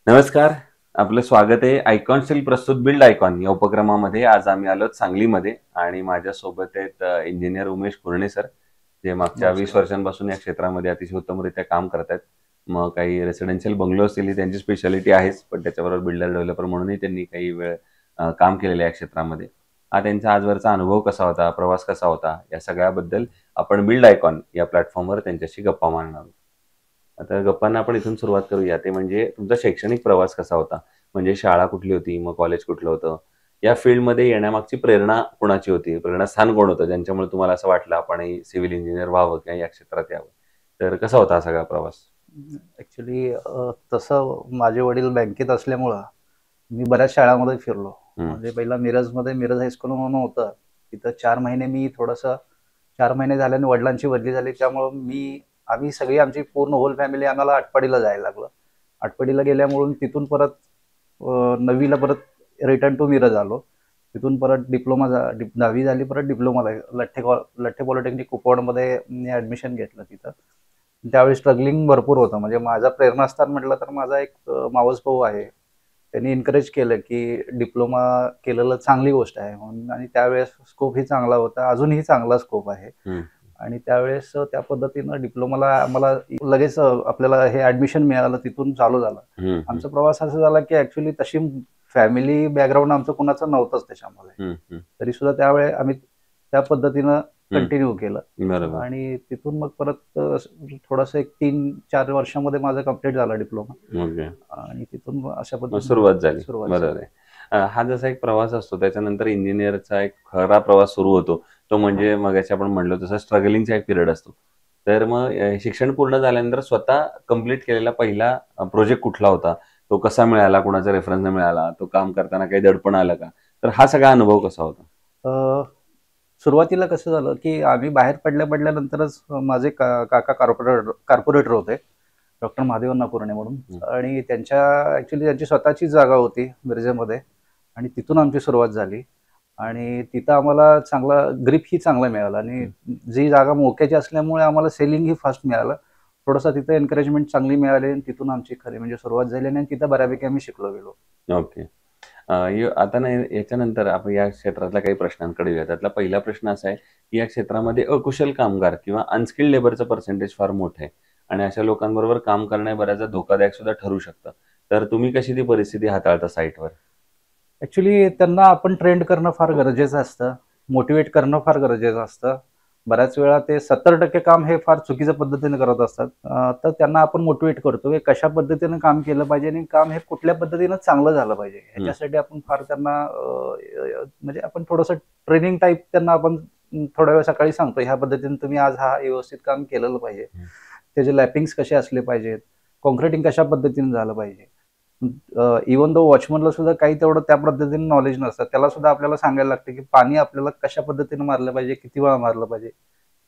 नमस्कार. आपलं स्वागत आहे आयकॉन स्टील प्रस्तुत बिल्ड आयकॉन या उपक्रमामध्ये. आज आम्ही आलो सांगलीमध्ये आणि माझ्यासोबत आहेत इंजिनियर उमेश कुरणे सर, जे मागच्या 20 नमस्कार. वर्षांपासून या क्षेत्रामध्ये अतिशय उत्तमरित्या काम करत आहेत. मग काही रेसिडेन्शियल बंगलो असतील ही त्यांची स्पेशालिटी आहेच, पण त्याच्याबरोबर बिल्डर डेव्हलपर म्हणूनही त्यांनी काही वेळ काम केलेलं आहे या क्षेत्रामध्ये. हा त्यांचा आजवरचा अनुभव कसा होता, प्रवास कसा होता, या सगळ्याबद्दल आपण बिल्ड आयकॉन या प्लॅटफॉर्मवर त्यांच्याशी गप्पा मारणार आहोत. आता गप्पांना आपण इथून सुरुवात करूया. ते म्हणजे तुमचा शैक्षणिक प्रवास कसा होता? म्हणजे शाळा कुठली होती? मग कॉलेज कुठलं होतं? या फील्डमध्ये येण्यामागची प्रेरणा कोणाची होती? प्रेरणास्थान कोण होतं, ज्यांच्यामुळे तुम्हाला असं वाटलं आपणही सिव्हिल इंजिनिअर व्हावं किंवा या क्षेत्रात यावं? तर कसा होता हा सगळा प्रवास? ॲक्च्युली तसं माझे वडील बँकेत असल्यामुळं मी बऱ्याच शाळांमध्ये फिरलो. हं. म्हणजे पहिला मिरजमध्ये मिरज हायस्कूल म्हणून होतं. तिथं 4 महिने मी थोडंसं 4 महिने झाल्याने वडिलांची बदली झाली. त्यामुळं आम्ही सगळी आमची पूर्ण होल फॅमिली आम्हाला आटपाडीला जायला लागलं. आटपाडीला गेल्यामुळं तिथून परत 9वीला परत रिटर्न टू मिरज आलो. तिथून परत 10वी झाली, परत डिप्लोमाला लठ्ठे पॉलिटेक्निक कुपवाडमध्ये मी ॲडमिशन घेतलं तिथं. त्यावेळी स्ट्रगलिंग भरपूर होतं. म्हणजे माझा प्रेरणास्थान म्हटलं तर माझा एक मावस भाऊ आहे. त्यांनी एन्करेज केलं, की डिप्लोमा केलेलं चांगली गोष्ट आहे म्हणून आणि त्यावेळेस स्कोपही चांगला होता. अजूनही चांगला स्कोप आहे. हं. आणि त्यावेळेस त्या पद्धतीनं डिप्लोमाला आम्हाला लगेच आपल्याला हे ॲडमिशन मिळालं, तिथून चालू झालं. हं, हं. आमचा प्रवास असा झाला, की ॲक्चुअली तशी फॅमिली बॅकग्राऊंड आमचं कुणाचं नव्हतंच त्याच्यामध्ये. हं, हं. तरीसुद्धा त्यावेळी आम्ही त्या पद्धतीनं हं. कंटिन्यू केलं. बरोबर. आणि तिथून मग परत थोडंसं एक 3-4 वर्षामध्ये माझं कंप्लीट झालं डिप्लोमा. ओके. आणि तिथून अशा मग पद्धतीने सुरुवात झाली. सुरुवात झाली. बरोबर आहे. हा जसा एक प्रवास असतो त्याच्यानंतर इंजिनिअरचा एक खरा प्रवास सुरू होतो. तो म्हणजे मगाशी आपण म्हणलो तसं स्ट्रगलिंगचा एक पिरियड असतो. तर मग शिक्षण पूर्ण झाल्यानंतर स्वतः कंप्लीट केलेला पहिला प्रोजेक्ट कुठला होता? तो कसा मिळाला? कुणाच्या रेफरन्सने मिळाला? तो काम करताना काही दडपण आलं का? तर हा सगळा अनुभव कसा होता? अ, सुरुवातीला कसं झालं, की आम्ही बाहेर पडल्यानंतरच माझे काका कॉर्पोरेटर होते. डॉक्टर महादेव नाकुर्णे म्हणून. हं. आणि ॲक्चुअली त्यांची स्वतःचीच जागा होती मिरजेमध्ये. आणि तिथून आमची सुरुवात झाली. आणि तिथं आम्हाला ग्रिपही चांगला मिळाला आणि हं. जी जागा मोक्याची असल्यामुळे आम्हाला सेलिंगही फास्ट मिळालं. थोडंसं तिथं एन्करेजमेंट चांगली मिळाली आणि तिथून आमची खरी म्हणजे सुरुवात झाली आणि तिथं बऱ्यापैकी आम्ही शिकलो गेलो. ओके. आता ना याच्यानंतर आपण या क्षेत्रातल्या काही प्रश्नांकडे येऊया. त्यातला पहिला प्रश्न असा आहे, की या क्षेत्रामध्ये अकुशल कामगार किंवा अनस्किल्ड लेबरचं पर्सेंटेज फार मोठं आहे आणि अशा लोकांबरोबर काम करणं बऱ्याचदा धोकादायक सुद्धा ठरू शकतं. तर तुम्ही कशी ती परिस्थिती हाताळता साईटवर? ॲक्चुअली त्यांना आपण ट्रेंड करणं फार गरजेचं असतं. मोटिव्हेट करणं फार गरजेचं असतं. बऱ्याच वेळा ते 70% काम हे फार चुकीच्या पद्धतीने करत असतात. तर त्यांना आपण मोटिव्हेट करतो, की कशा पद्धतीनं काम केलं पाहिजे आणि काम हे कुठल्या पद्धतीनं चांगलं झालं पाहिजे. हं. ह्याच्यासाठी आपण फार त्यांना म्हणजे आपण थोडंसं ट्रेनिंग टाइप त्यांना आपण थोड्या वेळ सकाळी सांगतो, ह्या पद्धतीने तुम्ही आज हा व्यवस्थित काम केलेलं पाहिजे. हं. त्याचे लॅपिंग्स कसे असले पाहिजेत, काँक्रिटिंग कशा पद्धतीने झालं पाहिजे. इव्हन दो वॉचमनला सुद्धा काही तेवढं त्या पद्धतीने नॉलेज नसतं. त्याला सुद्धा आपल्याला सांगायला लागतं, की पाणी आपल्याला कशा पद्धतीने मारलं पाहिजे, किती वेळा मारलं पाहिजे.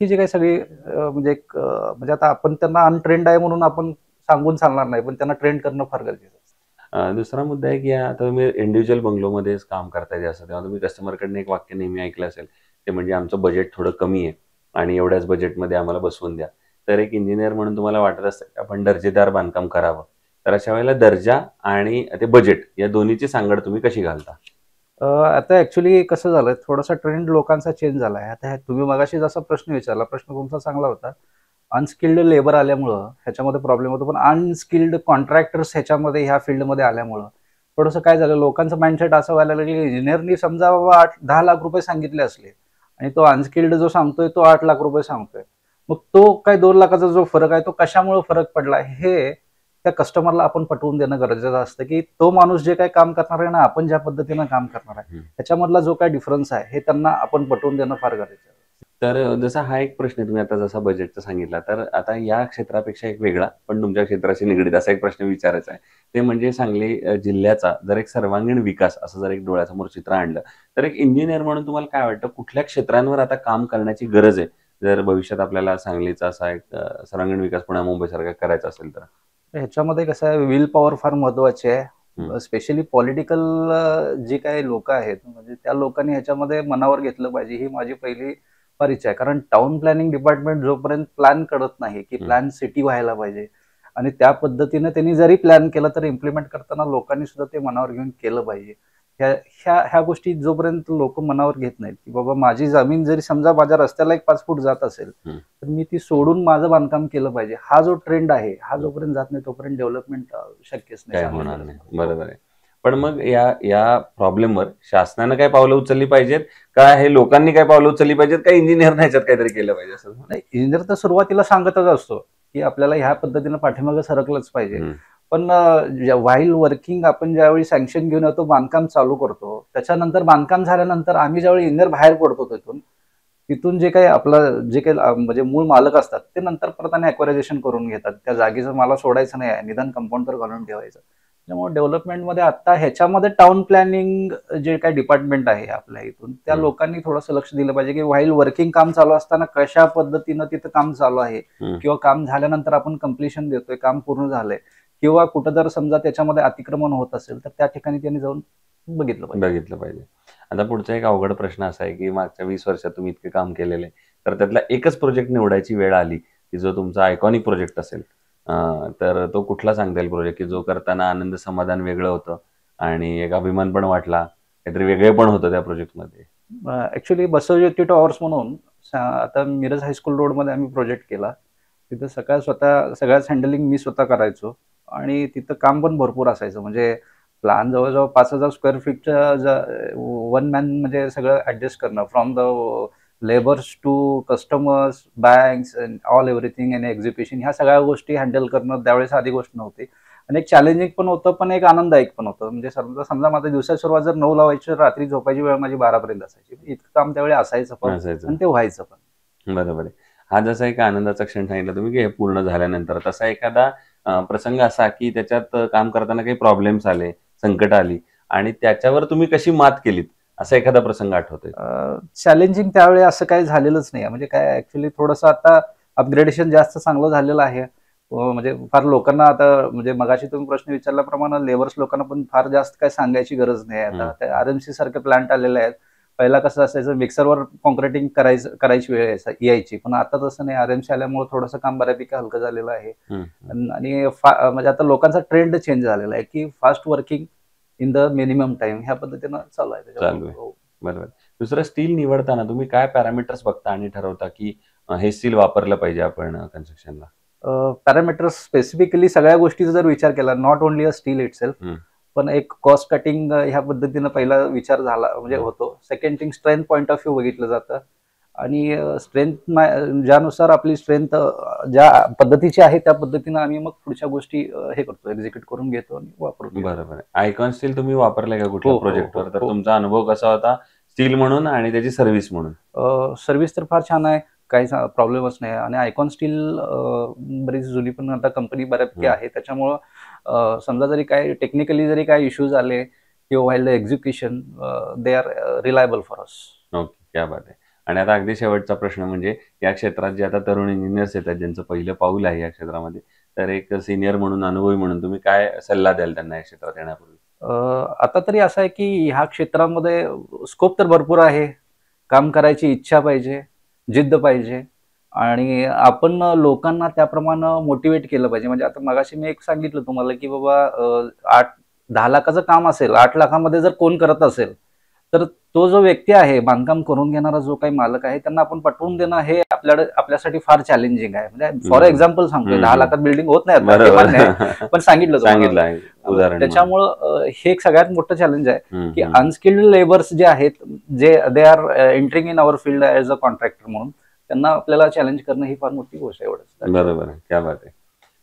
ही जी काही सगळी म्हणजे आता आपण त्यांना अनट्रेंड आहे म्हणून आपण सांगून चालणार नाही, पण त्यांना ट्रेन करणं फार गरजेचं असतं. दुसरा मुद्दा आहे, की आता तुम्ही इंडिव्हिज्युअल बंगलोमध्येच काम करताय असं, तेव्हा तुम्ही कस्टमरकडनं एक वाक्य नेहमी ऐकलं असेल, ते म्हणजे आमचं बजेट थोडं कमी आहे आणि एवढ्याच बजेटमध्ये आम्हाला बसवून द्या. तर एक इंजिनिअर म्हणून तुम्हाला वाटत असतं, की आपण दर्जेदार बांधकाम करावं. तर अशा वेळेला दर्जा आणि ते बजेट या दोन्हीची सांगड तुम्ही कशी घालता? आता ॲक्चुअली कसं झालंय, थोडासा ट्रेंड लोकांचा चेंज झालाय. आता तुम्ही मगाशी जसा प्रश्न विचारला, प्रश्न तुमचा चांगला होता. अनस्किल्ड लेबर आल्यामुळं ह्याच्यामध्ये प्रॉब्लेम होतो. पण अनस्किल्ड कॉन्ट्रॅक्टर्स ह्याच्यामध्ये ह्या फील्डमध्ये आल्यामुळं थोडंसं काय झालं, लोकांचं माइंडसेट असं व्हायला लागलं, की इंजिनिअरनी समजा बाबा 10 लाख रुपये सांगितले असले आणि तो अनस्किल्ड जो सांगतोय तो 8 लाख रुपये सांगतोय. मग तो काय 2 लाखाचा जो फरक आहे तो कशामुळे फरक पडला हे त्या कस्टमरला आपण पटवून देणं गरजेचं असतं, की तो माणूस जे काही काम करणार आहे ना, आपण ज्या पद्धतीनं काम करणार आहे, हं. ह्याच्यामधला जो काही डिफरन्स आहे हे त्यांना आपण पटवून देणं फार गरजेचं आहे. तर जसा हा एक प्रश्न आहे, तुम्ही आता जसा बजेटचा सांगितला, तर आता या क्षेत्रापेक्षा एक वेगळा, पण तुमच्या क्षेत्राशी निगडीत असा एक प्रश्न विचारायचा आहे. ते म्हणजे सांगली जिल्ह्याचा जर एक सर्वांगीण विकास असं जर एक डोळ्यासमोर चित्र आणलं, तर एक इंजिनिअर म्हणून तुम्हाला काय वाटतं, कुठल्या क्षेत्रांवर आता काम करण्याची गरज आहे? जर भविष्यात आपल्याला सांगलीचा असा एक सर्वांगीण विकास पुण्या मुंबईसारखा करायचा असेल तर? ह्याच्यामध्ये कसं आहे, विल पॉवर फार महत्वाची हं. आहे. स्पेशली पॉलिटिकल जी काही लोकं आहेत, म्हणजे त्या लोकांनी ह्याच्यामध्ये मनावर घेतलं पाहिजे, ही माझी पहिली फार इच्छा आहे. कारण टाउन प्लॅनिंग डिपार्टमेंट जोपर्यंत प्लॅन करत नाही, की हं. प्लॅन सिटी व्हायला पाहिजे आणि त्या पद्धतीने त्यांनी जरी प्लॅन केलं तर इम्प्लिमेंट करताना लोकांनी सुद्धा ते मनावर घेऊन केलं पाहिजे. ह्या ह्या गोष्टी जोपर्यंत लोक मनावर घेत नाहीत की बाबा माझी जमीन जरी समजा माझ्या रस्त्याला एक 5 फूट जात असेल तर मी ती सोडून माझं बांधकाम केलं पाहिजे, हा जो ट्रेंड आहे हा जोपर्यंत जात नाही तोपर्यंत डेव्हलपमेंट शक्यच काय नाही. होणार नाही. बरोबर आहे. पण मग या प्रॉब्लेमवर शासनानं काय पावलं उचलली पाहिजेत का, हे लोकांनी काय पावलं उचलली पाहिजेत का, इंजिनियरने ह्याच्यात काहीतरी केलं पाहिजे असं? नाही, इंजिनियर तर सुरुवातीला सांगतच असतो की आपल्याला ह्या पद्धतीनं पाठीमागे सरकलंच पाहिजे. पण व्हाईल वर्किंग आपण ज्यावेळी सँक्शन घेऊन येतो, बांधकाम चालू करतो, त्याच्यानंतर बांधकाम झाल्यानंतर आम्ही ज्यावेळी इंजिनियर बाहेर पडतो तिथून जे काही आपलं जे काही म्हणजे मूळ मालक असतात ते नंतर परत आणि ॲक्वायरायझेशन करून घेतात. त्या जागेचं मला सोडायचं नाही आहे, निदान कंपाऊंड तर घालून ठेवायचं. त्यामुळे डेव्हलपमेंटमध्ये आता ह्याच्यामध्ये टाउन प्लॅनिंग जे काही डिपार्टमेंट आहे आपल्या इथून त्या लोकांनी थोडंसं लक्ष दिलं पाहिजे की व्हाईल वर्किंग काम चालू असताना कशा पद्धतीनं तिथं काम चालू आहे किंवा काम झाल्यानंतर आपण कम्प्लिशन देतोय, काम पूर्ण झालंय किंवा कुठं जर समजा त्याच्यामध्ये अतिक्रमण होत असेल तर त्या ठिकाणी त्यांनी जाऊन बघितलं पाहिजे. आता पुढचा एक अवघड प्रश्न असा आहे की मागच्या 20 वर्षात तुम्ही इतके काम केलेले, तर त्यातला एकच प्रोजेक्ट निवडायची वेळ आली की जो तुमचा आयकॉनिक प्रोजेक्ट असेल, तर तो कुठला सांगता येईल प्रोजेक्ट की जो करताना आनंद समाधान वेगळं होतं आणि एक अभिमान पण वाटला, काहीतरी वेगळे पण होतं त्या प्रोजेक्टमध्ये? ऍक्च्युली बसवज्योती टॉवर्स म्हणून आता मिरज हायस्कूल रोडमध्ये आम्ही प्रोजेक्ट केला. तिथं सगळ्याच हँडलिंग मी स्वतः करायचो आणि तिथं काम पण भरपूर असायचं. म्हणजे प्लॅन जवळजवळ 5,000 स्क्वेअर फीटचं वन मॅन म्हणजे सगळं ऍडजस्ट करणं, from the labours to customers, banks, all everything आणि एक्झिक्युशन, ह्या सगळ्या गोष्टी हँडल करणं त्यावेळेस साधी गोष्ट नव्हती. आणि एक चॅलेंजिंग पण होतं, पण एक आनंददायक पण होतं. म्हणजे समजा माझ्या दिवसाची सुरुवात जर 9 ला व्हायची, रात्री झोपायची वेळ माझी 12 पर्यंत असायची. इतकं काम त्यावेळी असायचं पण आणि ते व्हायचं पण. बरोबर आहे. हा जसा एक आनंदाचा क्षण सांगितला तुम्ही की हे पूर्ण झाल्यानंतर, तसा एखादा प्रसंग असा की त्याच्यात काम करताना काही प्रॉब्लेम्स आले, संकट आली आणि त्याच्यावर तुम्ही कशी मात केलीत, असा एखादा प्रसंग आठवतोय? चॅलेंजिंग त्यावेळी असं काही झालेलंच नाही. म्हणजे काय ऍक्च्युली थोडंसं आता अपग्रेडेशन जास्त चांगलं झालेलं आहे. म्हणजे फार लोकांना आता म्हणजे मगाशी तुम्ही प्रश्न विचारल्याप्रमाणे लेबर्स लोकांना पण फार जास्त काय सांगायची गरज नाही. आता आरएमसी सारखे प्लांट आलेले आहेत. पहिला कसं असायचं, मिक्सरवर कॉन्क्रिटिंग करायची वेळ यायची, पण आता तसं नाही. आरएमसी आल्यामुळे थोडंसं काम बऱ्यापैकी हलकं झालेलं आहे. आणि म्हणजे आता लोकांचा ट्रेंड चेंज झालेला आहे की fast working in the minimum time, ह्या पद्धतीनं चालू आहे. बरोबर. दुसरं, स्टील निवडताना तुम्ही काय पॅरामीटर्स बघता आणि ठरवता की हे स्टील वापरलं पाहिजे आपण कन्स्ट्रक्शनला? पॅरामीटर्स स्पेसिफिकली सगळ्या गोष्टीचा जर विचार केला, not only a steel itself, पण एक कॉस्ट कटिंग ह्या पद्धतीनं पहिला विचार झाला म्हणजे होतो. Second thing, strength point of view बघितलं जातं आणि स्ट्रेंथ ज्यानुसार आपली स्ट्रेंथ ज्या पद्धतीची आहे त्या पद्धतीनं आम्ही मग पुढच्या गोष्टी हे करतो, एक्झिक्यूट करून घेतो आणि वापरतो. बरोबर. आयकॉन स्टील तुम्ही वापरलंय का कुठल्या प्रोजेक्टवर? तर तुमचा अनुभव कसा होता स्टील म्हणून आणि त्याची सर्व्हिस म्हणून? सर्व्हिस तर फार छान आहे, काही प्रॉब्लेमच नाही. आणि आयकॉन स्टील बरीच जुनी पण आता कंपनी बऱ्यापैकी आहे, त्याच्यामुळं समजा जरी काय टेक्निकली जरी काय इश्यूज आले किंवा while execution, they are reliable for us. Okay, क्या बात आहे. आणि आता अगदी शेवटचा प्रश्न म्हणजे या क्षेत्रात जे आता तरुण इंजिनियर्स येतात ज्यांचं पहिलं पाऊल आहे या क्षेत्रामध्ये, तर एक सिनियर म्हणून, अनुभवी म्हणून तुम्ही काय सल्ला द्याल त्यांना या क्षेत्रात येण्यापूर्वी? आता तरी असं आहे की ह्या क्षेत्रामध्ये स्कोप तर भरपूर आहे. काम करायची इच्छा पाहिजे, जिद्द पाहिजे आणि आपण लोकांना त्याप्रमाणे मोटिवेट केलं पाहिजे. म्हणजे आता मगाशी मी एक सांगितलं तुम्हाला की बाबा 8-10 लाखाचं काम असेल, 8 लाखामध्ये जर कोण करत असेल तर तो जो व्यक्ती आहे, बांधकाम करून घेणारा जो काही मालक आहे, त्यांना आपण पटवून देणं हे आपल्यासाठी फार चॅलेंजिंग आहे. म्हणजे फॉर एक्झाम्पल सांगतोय, 10 लाखात बिल्डिंग होत नाही, पण सांगितलं. त्याच्यामुळं हे एक सगळ्यात मोठं चॅलेंज आहे की अनस्किल्ड लेबर्स जे आहेत, जे they are entering in our field as a contractor म्हणून, त्यांना आपल्याला चॅलेंज करणं ही फार मोठी गोष्ट आहे. एवढंच. बरोबर आहे, क्या बात आहे.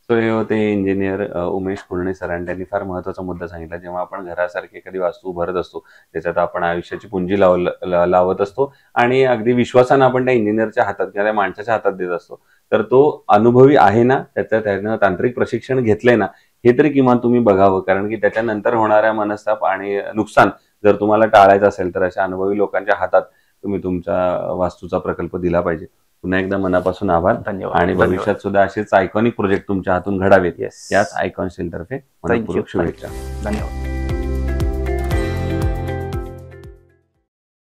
सो हे होते इंजिनियर उमेश कुलणे सर आणि त्यांनी फार महत्वाचा मुद्दा सांगितला. जेव्हा आपण घरासारखी एखादी वास्तू उभारत असतो, त्याच्यात आपण आयुष्याची पुंजी लावत असतो आणि अगदी विश्वासानं आपण त्या इंजिनियरच्या हातात किंवा त्या माणसाच्या हातात देत असतो, तर तो अनुभवी आहे ना, त्यानं तांत्रिक प्रशिक्षण घेतलंय ना, हे तरी किमान तुम्ही बघावं. कारण की त्याच्यानंतर होणाऱ्या मनस्ताप आणि नुकसान जर तुम्हाला टाळायचं असेल तर अशा अनुभवी लोकांच्या हातात तुम्ही तुमचा वास्तूचा प्रकल्प दिला पाहिजे. पुन्हा एकदा मनापासून आभार. धन्यवाद. आणि भविष्यात सुद्धा असेच आयकॉनिक प्रोजेक्ट तुमच्या हातून घडावेत, याच आयकॉन स्टील तर्फे मनपूर्वक शुभेच्छा. धन्यवाद.